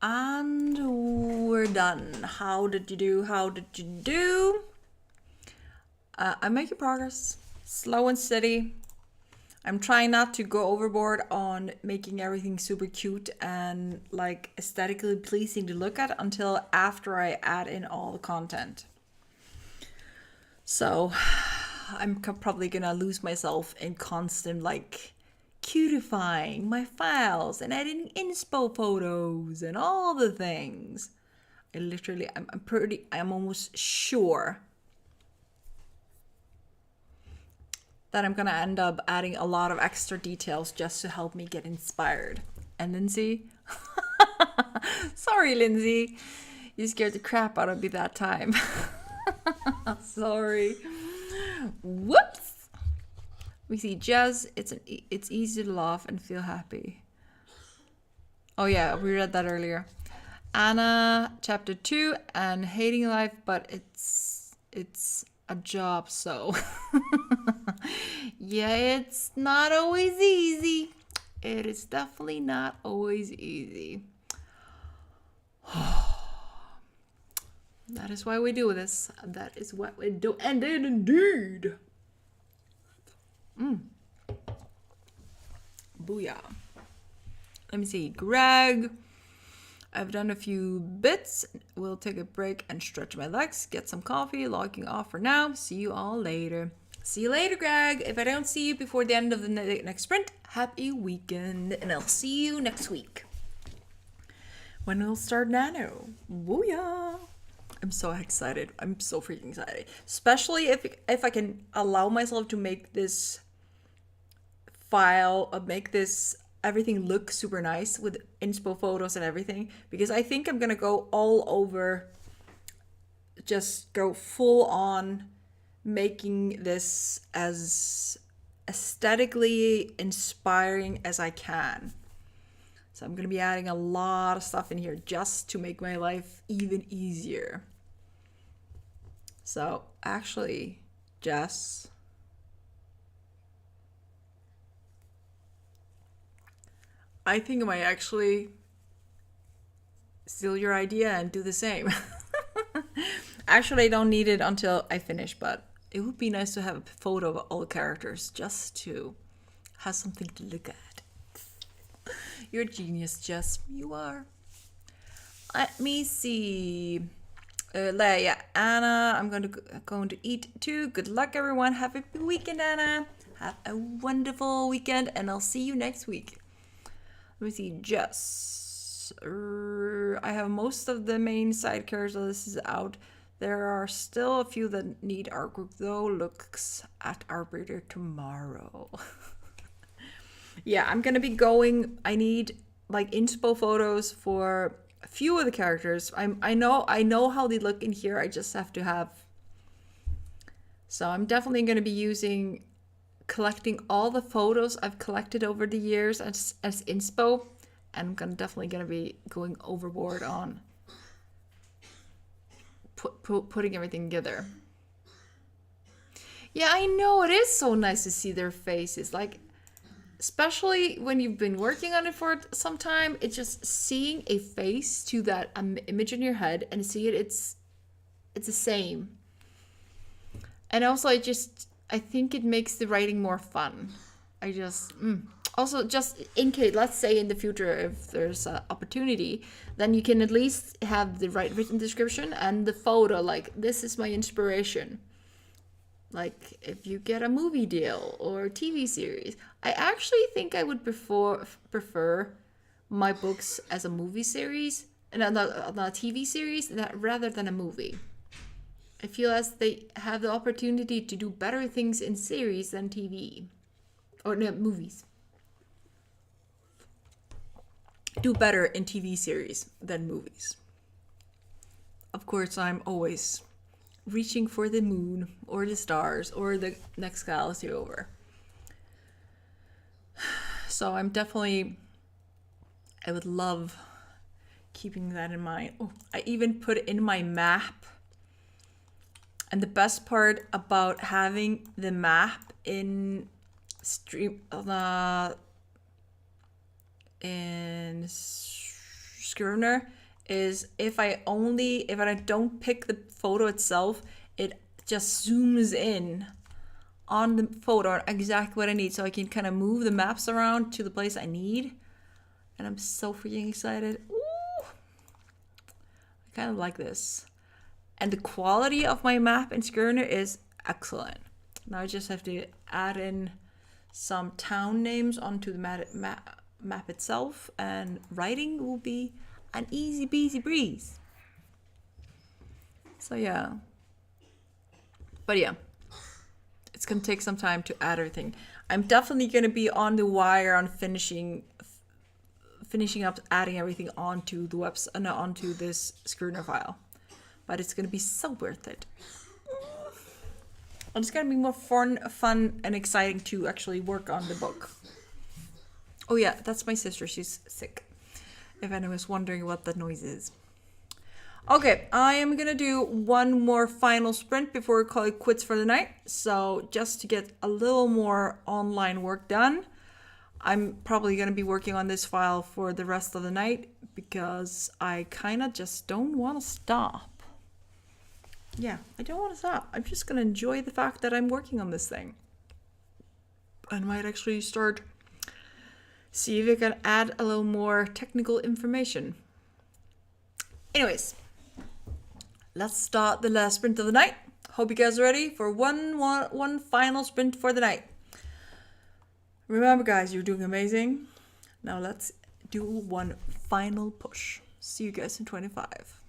And we're done. How did you do? How did you do? I'm making progress. Slow and steady. I'm trying not to go overboard on making everything super cute and like aesthetically pleasing to look at until after I add in all the content. So I'm probably gonna lose myself in constant like cutifying my files and editing inspo photos and all the things. I'm almost sure that I'm gonna end up adding a lot of extra details just to help me get inspired. And Lindsay, sorry, Lindsay, you scared the crap out of me that time. Sorry. Whoops. We see Jez. It's easy to laugh and feel happy. Oh yeah, we read that earlier. Anna, chapter 2, and hating life, but it's a job, so yeah, it's not always easy. It is definitely not always easy. That is why we do this. That is what we do. And indeed. Booyah. Let me see. Greg. I've done a few bits. We'll take a break and stretch my legs. Get some coffee. Logging off for now. See you all later. See you later, Greg. If I don't see you before the end of the next sprint, happy weekend. And I'll see you next week, when we'll start Nano. Booyah. I'm so excited. I'm so freaking excited. Especially if I can allow myself to make this file, make this everything look super nice with inspo photos and everything. Because I think I'm going to go all over, just go full on making this as aesthetically inspiring as I can. So I'm going to be adding a lot of stuff in here just to make my life even easier. So actually, Jess, I think I might actually steal your idea and do the same. Actually, I don't need it until I finish, but it would be nice to have a photo of all the characters just to have something to look at. You're a genius, Jess. You are. Let me see. Yeah, Anna, I'm going to eat too. Good luck, everyone. Have a good weekend, Anna. Have a wonderful weekend, and I'll see you next week. Let me see, Jess. I have most of the main side characters. This is out. There are still a few that need artwork, though. Looks at our breeder tomorrow. Yeah, I'm gonna be going. I need like inspo photos for a few of the characters. I know how they look in here. I just have to have. So I'm definitely gonna be collecting all the photos I've collected over the years as inspo, and I'm definitely gonna be going overboard on putting everything together. Yeah, I know, it is so nice to see their faces, like. Especially when you've been working on it for some time, it's just seeing a face to that image in your head and see it's the same. And also, I think it makes the writing more fun. Also, just in case, let's say in the future, if there's an opportunity, then you can at least have the right written description and the photo, like, this is my inspiration. Like, if you get a movie deal or a TV series, I actually think I would prefer my books as a movie series and not a TV series rather than a movie. I feel as they have the opportunity to do better things in series than TV. Or no, movies. Do better in TV series than movies. Of course, I'm always reaching for the moon or the stars or the next galaxy over. So I would love keeping that in mind. Oh, I even put it in my map. And the best part about having the map in Scrivener is if I don't pick the photo itself, it just zooms in on the photo exactly what I need, so I can kind of move the maps around to the place I need. And I'm so freaking excited. Ooh, I kind of like this. And the quality of my map in Scrivener is excellent. Now I just have to add in some town names onto the map itself, and writing will be an easy peasy breeze. So yeah. But yeah, it's gonna take some time to add everything. I'm definitely gonna be on the wire on finishing up adding everything onto the onto this Scrivener file. But it's gonna be so worth it. And it's gonna be more fun and exciting to actually work on the book. Oh yeah, that's my sister. She's sick. If anyone's wondering what that noise is. Okay, I am gonna do one more final sprint before we call it quits for the night. So just to get a little more online work done, I'm probably gonna be working on this file for the rest of the night because I kind of just don't want to stop. Yeah, I don't want to stop. I'm just gonna enjoy the fact that I'm working on this thing. I might actually start see if I can add a little more technical information. Anyways, let's start the last sprint of the night. Hope you guys are ready for one final sprint for the night. Remember, guys, you're doing amazing. Now let's do one final push. See you guys in 25.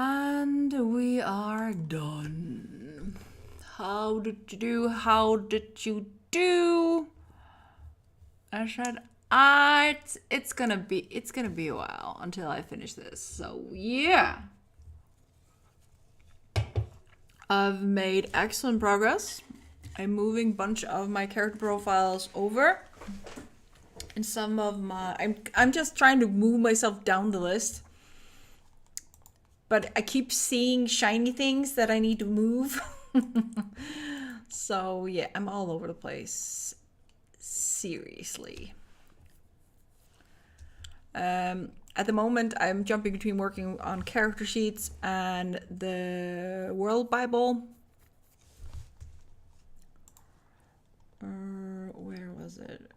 And we are done. How did you do? How did you do? I said, it's gonna be a while until I finish this. So yeah. I've made excellent progress. I'm moving a bunch of my character profiles over. And some of my I'm just trying to move myself down the list. But I keep seeing shiny things that I need to move. So yeah, I'm all over the place. Seriously. At the moment, I'm jumping between working on character sheets and the World Bible. Where was it?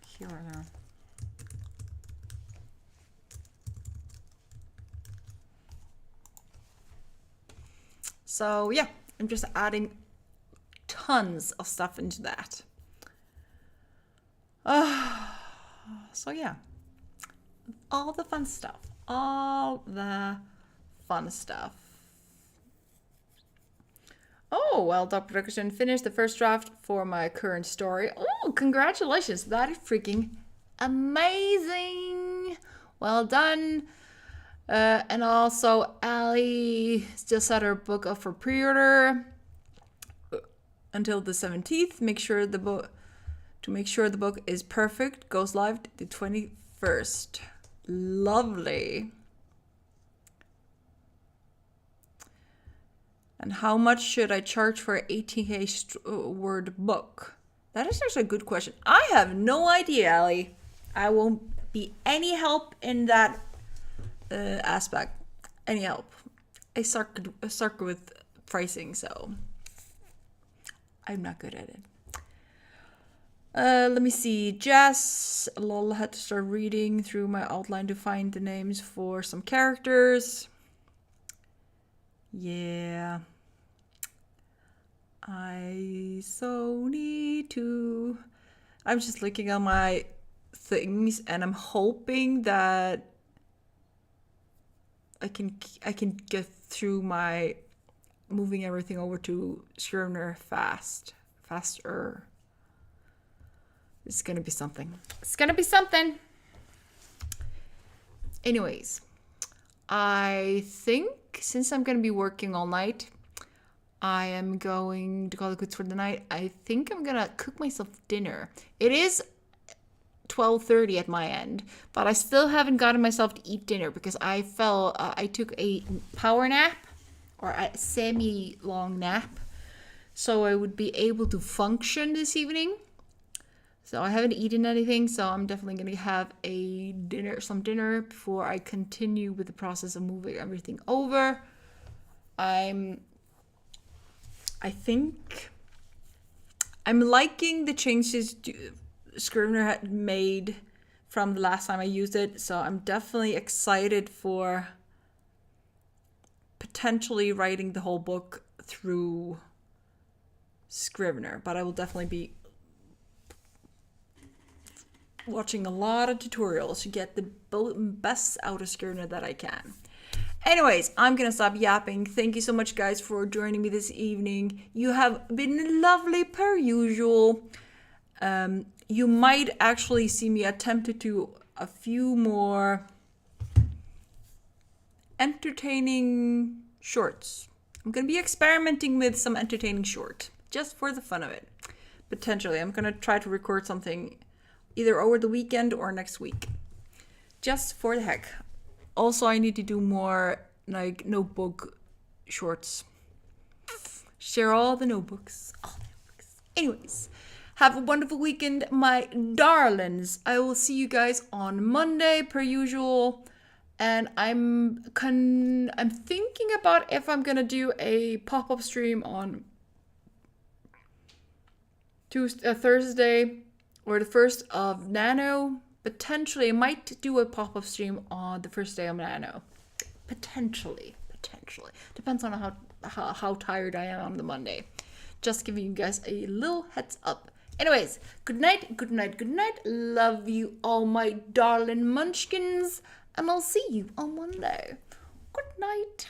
Here or there. So yeah, I'm just adding tons of stuff into that. So yeah, all the fun stuff. Oh, well, Dr. Production finished the first draft for my current story. Oh, congratulations. That is freaking amazing. Well done. And also, Allie just set her book up for pre-order until the 17th. Make sure the book is perfect. Goes live the 21st. Lovely. And how much should I charge for an 18K word book? That is actually a good question. I have no idea, Allie. I won't be any help in that aspect. Any help. I suck with pricing, so I'm not good at it. Let me see. Jess, lol, had to start reading through my outline to find the names for some characters. Yeah. I so need to. I'm just looking at my things and I'm hoping that I can get through my moving everything over to Scrivener faster. It's gonna be something. Anyways, I think since I'm gonna be working all night, I am going to call it quits for the night. I think I'm gonna cook myself dinner. It is 12:30 at my end, but I still haven't gotten myself to eat dinner because I took a power nap or a semi-long nap, so I would be able to function this evening. So I haven't eaten anything, so I'm definitely going to have some dinner before I continue with the process of moving everything over. I think I'm liking the changes Scrivener had made from the last time I used it, so I'm definitely excited for potentially writing the whole book through Scrivener, but I will definitely be watching a lot of tutorials to get the best out of Scrivener that I can. Anyways, I'm gonna stop yapping. Thank you so much, guys, for joining me this evening. You have been lovely per usual. You might actually see me attempt to do a few more entertaining shorts. I'm gonna be experimenting with some entertaining short, just for the fun of it. Potentially, I'm gonna try to record something either over the weekend or next week, just for the heck. Also, I need to do more like notebook shorts. Share all the notebooks. Anyways, have a wonderful weekend, my darlings. I will see you guys on Monday per usual. And I'm thinking about if I'm gonna do a pop-up stream on Thursday or the 1st of Nano. Potentially, I might do a pop-up stream on the first day of Nano. Potentially. Depends on how tired I am on the Monday. Just giving you guys a little heads up. Anyways, good night. Love you all, my darling munchkins. and I'll see you on Monday. Good night.